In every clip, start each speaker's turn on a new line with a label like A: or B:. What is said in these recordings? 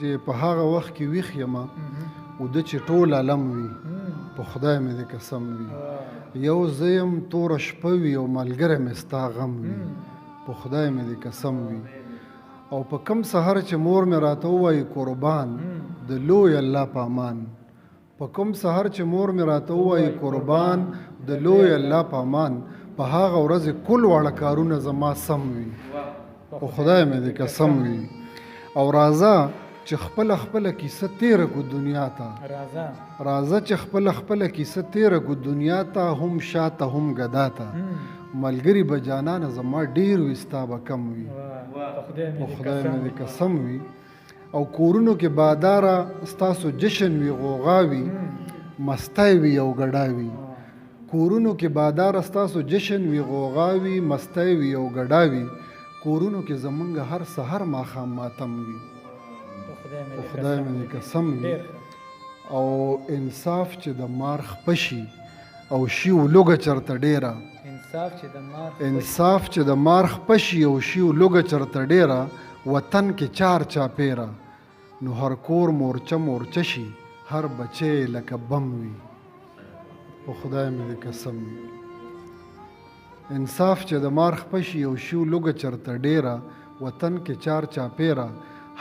A: چې په هغه وخت کې ویښ یم وده چې ټول عالم وي په خدای مې دې قسم وي یو زه یم توره شپه وي او ملګری مې ستا غم وي په خدای مې دې قسم وي او په کم سحر چې مور مې راته ووایي قربان د لوی الله په امان په کوم سحر چې مور مې راته ووایي قربان د لوی الله په امان په هغه ورځې کل واړه کارونه زما سم وي په خدای مې دې قسم وي او راځه چې خپله خپله کیسه تیره کو دنیا ته راځه چې خپله کیسه تیره کو دنیا ته هم شاته هم ګدا ته ملګري به جانانه زما ډېر وي ستا به کم وي په خدای مې دې قسم وي او کورونو کې باداره ستاسو جشن وي غوغا وي مستی وي او ګډا وي کورونو کې باداره ستاسو جشن وي غوغا وي مستی وي او ګډا وي کورونو کې زمونږ هر سحر ماښام ماتم وي په خدای مې قسم وي او انصاف چې د مار خپه شي او شي لوږه چرته ډېره انصاف چې د مار خپه شي او شي لوږه چرته ډېره وطن کې چار چاپېره نو هر کور مورچه شي هر بچی لکه بم وي په خدای مې قسم وي انصاف چې د مار خپه شي او شي لوږه چرته ډېره وطن کې چار چاپېره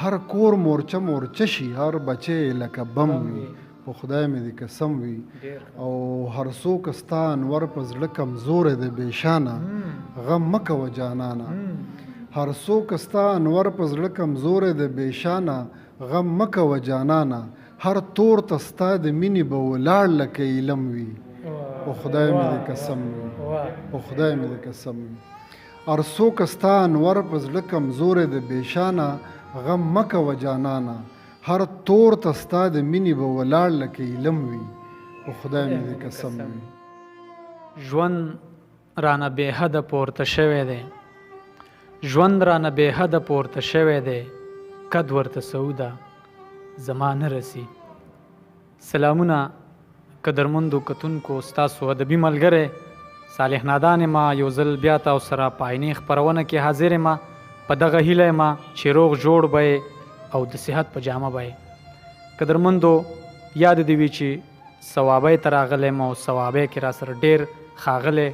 A: هر کور مورچه شي هر بچی لکه بم وي په خدای مې دې قسم وي او هر څوک ستا انور په زړه کمزوری دی بېشانه غم مه کوه جانانه هر څوک ستا انور په زړه کمزوری دی بېشانه غم مه کوه جانانه هر تور ته ستا د مینې به ولاړ لکه علم وي په خدای مې دې قسم وي په خدای مې دې قسم وي هر څوک ستا انور په زړه کمزوری دی بېشانه غم مه کوه جانانه هر تور ته ستا د مینې به ولاړ لکه علم وي په خدای مې دې قسم وي
B: ژوند رانه بې حده پورته شوی دی ژوند رانه بې حده پورته شوی دی قد ورته سعوده زما نه رسي سلامونه قدرمندو کتونکو ستاسو ادبي ملګری صالح نادان ما یو ځل بیا تاسو سره په عیني خپرونه کې حاضر یم په دغه هیله یم چې روغ جوړ به او د صحت په جامه به قدرمندو یاد دې وي چې ثوابی ته راغلی یم او ثوابی کې را سره ډېر ښاغلی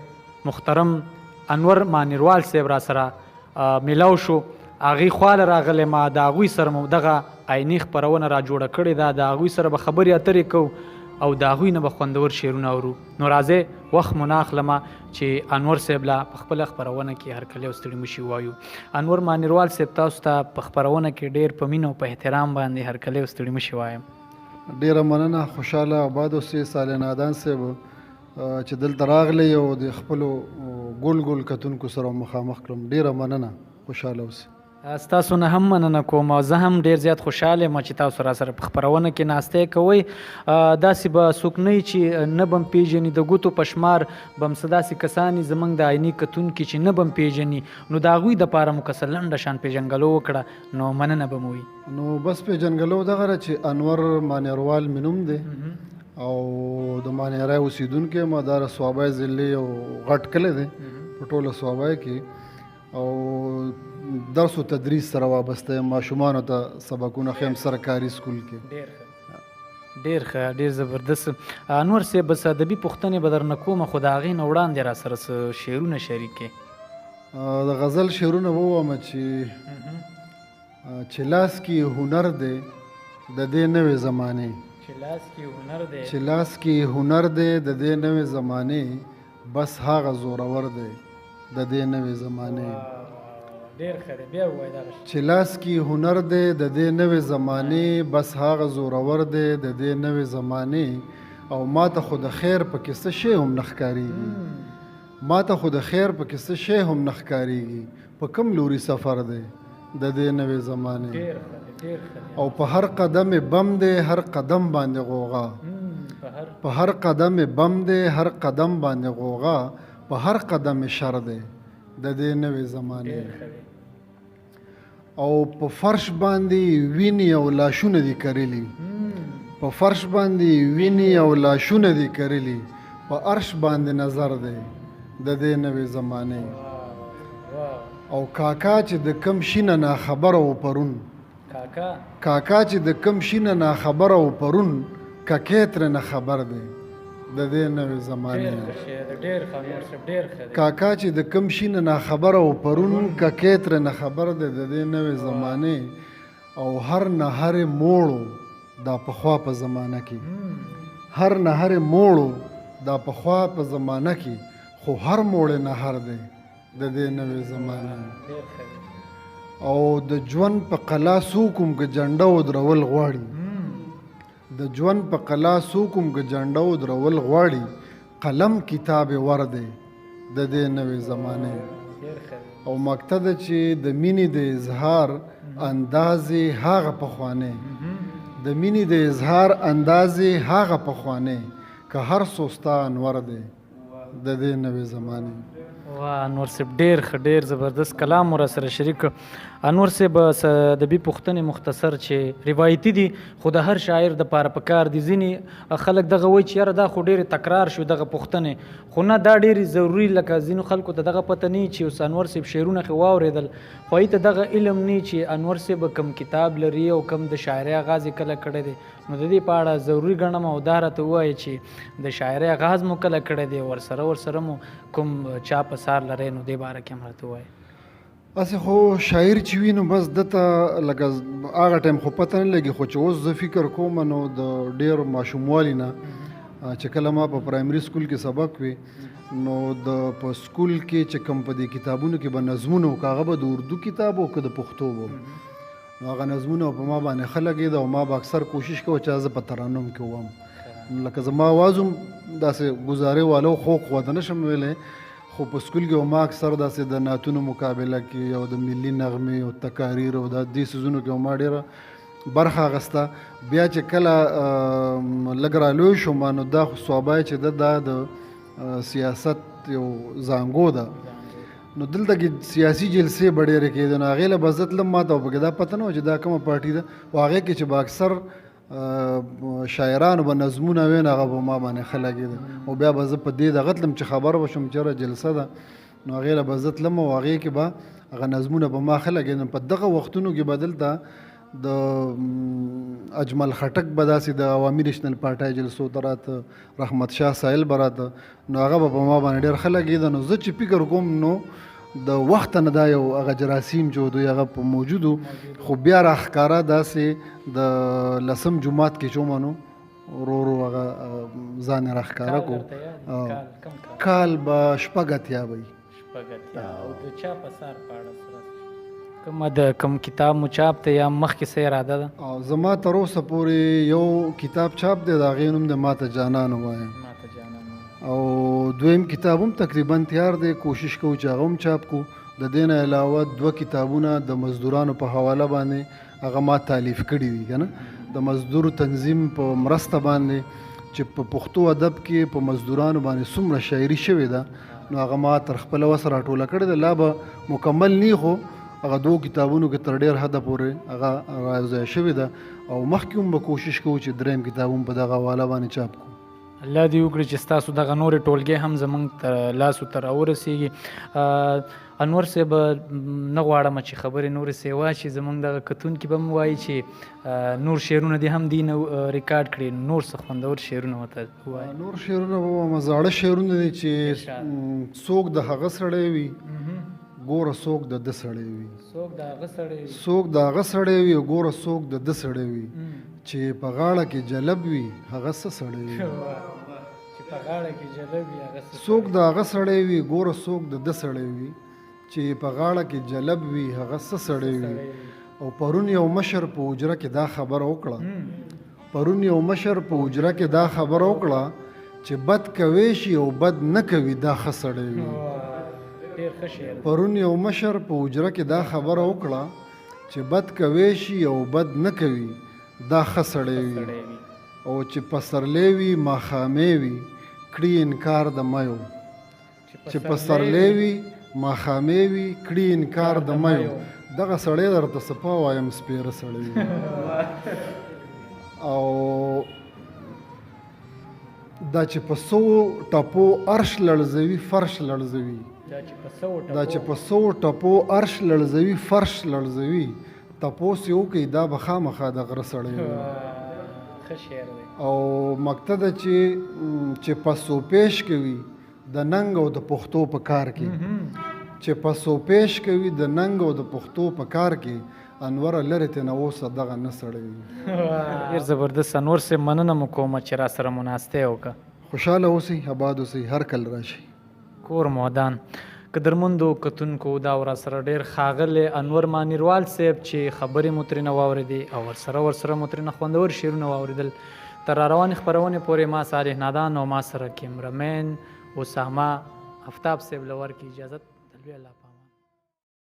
B: محترم انور مانیروال صاحب را سره میلاو شو هغوی خواله راغلی ما د هغوی سره مو دغه عیني خپرونه را جوړه کړې ده د هغوی سره به خبرې اترې کوو او د هغوی نه به خوندور شعرونه اورو نو راځئ وخت مو نه اخلمه چې انور صاحب له په خپله خپرونه کې هرکلی او ستړي مشي ووایو انور مانیروال صاحب تاسو ته په خپرونه کې ډېر په مینه او په احترام باندې هرکلی او ستړي مشي وایم
A: ډېره مننه خوشحاله آباد اوسئ صالح نادان صاحب چې دلته راغلی او د خپلو ګل کتونکو سره مخامخ کړم ډېره مننه خوشحاله اوسئ
B: ستاسو نه هم مننه کوم او زه هم ډېر زیات خوشحاله یم چې تاسو را سره په خپرونه کې ناستی کوئ داسې به څوک نه وي چې نه به م پېژني د ګوتو په شمار به م څه داسې کسان زموږ د عیني کتونکي چې نه به م پېژني نو د هغوی دپاره مو که څه لنډه شان پېژنګلو وکړه نو مننه به مو وي
A: نو بس پېژنګلو دغه ده چې انور مانیروال مې نوم دی او د مانیری اوسېدونکی یم دا د صوابی ضلعې یو غټ کلی دی په ټوله صوابی کې او درس و تدریس سره وابسته یم ماشومانو ته سبقونه ښیم سرکاري سکول کې
B: ډېر ښه ډېر زبردست انور صاحب بس ادبي پوښتنې به درنه کومه خو د هغې نه وړاندې را سره څه شعرونه شریک کړې
A: د غزل شعرونه به ووایم چې لاس کې هنر دی د دې نوې زمانې چې لاس کې هنر دی د دې نوې زمانې بس هغه زورور دی د دې نوې زمانې چې لاس کې هنر دی د دې نوې زمانې بس هغه زورور دی د دې نوې زمانې او ما ته خو د خیر پکې څه شی هم نه ښکارېږي ما ته خو د خیر پکې څه شی هم نه ښکارېږي په کوم لوري سفر دی د دې نوې زمانې او په هر قدم بم دی هر قدم باندې غوغا په هر قدم بم دی هر قدم باندې غوغا په هر قدم شر دی د دې نوې زمانې او په فرش باندې وینې او لاشونه دي کرلي په فرش باندې وینې او لاشونه دي کرلي په عرش باندې نظر دی د دې نوې زمانې او کاکا چې د کم شي نه ناخبره و پرون کاکا چې د کم شي نه ناخبره او پرون ککې ترې نه خبر دی د دې نوې زمانې کاکا چې د کم شي نه ناخبره او پرون ککې ترې نه خبر دی د دې نوې زمانې او هر نه هرې موړو دا پخوا په زمانه کې هر نه هرې موړو دا پخوا په زمانه کې خو هر موړې نه هر دی د دې نوې زمانه او د ژوند په قلا څوک هم که جنډه ودرول غواړي د ژوند په قلا څوک هم که جنډه ودرول غواړي قلم کتاب ور دی د دې نوې زمانې او مقصد چې د مینې د اظهار اندازې هغه پخوانۍ د مینې د اظهار اندازې هغه پخوانۍ که هر څو ستا انور دی د دې نوې زمانې
B: واه انور صاحب ډېر زبردست کلام مو را سره شریک انور صاحب ادبي پوښتنې مختصر چې روایتي دي خو د هر شاعر د پاره پکار دي ځینې خلک دغه وایي چې یاره دا خو ډېرې تکرار شو دغه پوښتنې خو نه دا ډېرې ضروري لکه ځینو خلکو ته دغه پته نه چې اوس انور صاحب شعرونه خو واورېدل خو هغوی ته دغه علم نه چې انور صاحب کم کتاب لري او کم د شاعرۍ آغاز یې کله کړی دی نو د دې په اړه ضروري ګڼم او دا راته ووایي چې د شاعرۍ آغاز مو کله کړی دی ورسره مو کوم چاپ اثار لرئ نو دې باره کې هم راته ووایي
A: هسې خو شاعر چې وي نو بس دته لکه هغه ټایم خو پته نه لګي خو چې اوس زه فکر کوم نو د ډېر ماشوموالي نه چې کله ما په پرایمري سکول کې سبق وي نو په سکول کې چې کوم په دې کتابونو کې به نظمونه وو که هغه به د اردو کتاب وو که د پښتو وو نو هغه نظمونه په ما باندې ښه لګېده او ما به اکثر کوشش کوه چې زه په ترانم کې وم لکه زما آواز هم داسې ګزارې والو خوږ خواته نه شم ویلی خو په سکول کې ما اکثر داسې د نعتونو مقابله کې او د ملي نغمې او تکاریر او دې څیزونو کې ما ډېره برخه اخیسته بیا چې کله لږ رالوی شوم نو دا خو صوابه چې دا د سیاست یو زانګو ده نو دلته کې سیاسي جلسې به ډېرې کېدې نو هغې له به زه تلم ما ته پکې دا پته نه وه چې دا کومه پارټي ده او هغې کې چې به اکثر شاعرانو به نظمونه وین هغه به ما باندې ښه لګېده او بیا به زه په دې دغه تلم چې خبر به شم چې جلسه ده نو هغې له به زه تلم او هغې کې به هغه نظمونه به ما ښه لګېده په دغه وختونو کې به دلته د اجمل خټک به داسې د عوامي نیشنل پارټۍ جلسو ته راته رحمت شاه سایل به راته نو هغه به په ما باندې ډېر ښه لګېده نو زه چې فکر کوم نو د وخت نه دا یو هغه جراثیم چې دوی هغه په موجودو خو بیا راښکاره داسې د لسم جومات کې چې ومنو ورو هغه ځان یې راښکاره کو کال به شپږ اتیا به
B: کوم کتاب مو چاپ دی یا مخکې څه اراده ده
A: زما تر اوسه پورې یو کتاب چاپ دی د هغې نوم د ماته جانان ووایم او دویم کتاب هم تقریبا تیار دی کوشش کوو چې هغه هم چاپ کو د دې نه علاوه 2 کتابونه د مزدورانو په حواله باندې هغه ما تالیف کړي دي که نه د مزدور تنظیم په مرسته باندې چې په پښتو ادب کې په مزدورانو باندې څومره شاعري شوې ده نو هغه ما تر خپله وسه راټوله کړې ده لا به مکمل نه خو هغه 2 کتابونو کې تر ډېر حده پورې هغه راځای شوې ده او مخکې هم به کوشش کوو چې 3م کتاب هم په دغه حواله باندې چاپ کړو
B: الله دې وکړي چې ستاسو دغه نورې ټولګې هم زموږ تر لاسو ته راورسېږي انور صاحب نه غواړم چې خبرې نورې سیوا چې زموږ دغه کتونکي به م وایي چې نور شعرونه دې هم دي نه ریکارډ کړي نور څه خوندور شعرونه ورته ووایي
A: نور شعرونه به زاړه شعرونه دي چې څوک د هغه سړی وي ګوره څوک د ده سړی وي څوک د هغه سړی وي ګوره څوک د ده سړی وي چې په غاړه کې جلب وي هغه څه سړی وي څوک د هغه سړی وي ګوره څوک د ده سړی وي چې په غاړه کې جلب وي هغه څه سړی وي او پرون یو مشر په حجره کې دا خبره وکړه چې بد کوي شي او بد نه کوي دا ښه سړی وي پرون یو مشر په حجره کې دا خبره وکړه چې بد کوي شي او بد نه کوي دا ښه سړی وي او چې پسرلی وي ماښامې وي کړي انکار د میو چې پسرلی وي ماښامې وي کړي انکار د میو دغه سړی درته صفا وایم سپیره سړی وي او دا چې په 100 ټپو عرش لړزوي فرش لړزوي دا چې په 100 ټپو عرش لړزوي فرش لړزوي تپوس یې وکړي دا به خامخا د غره سړی وي
B: ښه شعر دی
A: او مقته ده چې پسو پیش کوي د ننګ او د پښتو په کار کې چې پسو پیش کوي د ننګ او د پښتو په کار کې انوره لرې تېنه اوسه دغه نه سړی وي
B: ډېر زبردست انور صاحب مننه مو کومه چې را سره مناسته وکړه
A: خوشحاله اوسئ آباد اوسئ هر کله راشئ
B: کور مودان قدرمندو کتونکو دا ورا سره ډېر ښاغلی انور مانیروال صاحب چې خبرې مو ترېنه واورېدې او ورسره مو ترېنه خوندور شعرونه واورېدل تر راروانې خپرونې پورې ما صالح نادان او ما سره کیمرمین اسامه آفتاب صاحب له ورکړي اجازت د لوی الله